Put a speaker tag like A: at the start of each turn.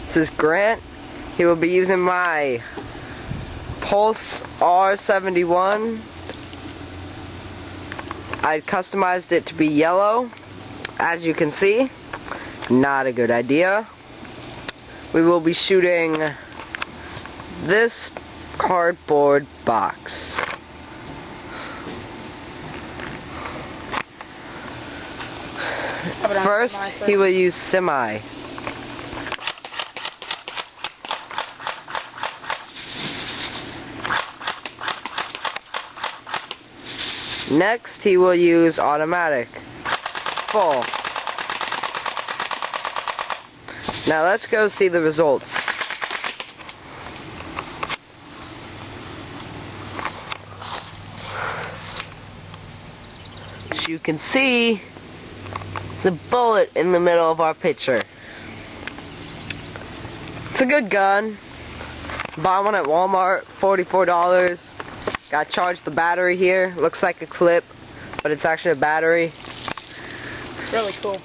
A: This is Grant. He will be using my Pulse R71. I customized it to be yellow. As you can see, not a good idea. We will be shooting this cardboard box. First, he will use semi. Next, he will use automatic. Full. Now let's go see the results. As you can see, the bullet in the middle of our picture. It's a good gun. Bought one at Walmart, $44. Got charged the battery here. Looks like a clip, but it's actually a battery.
B: Really cool.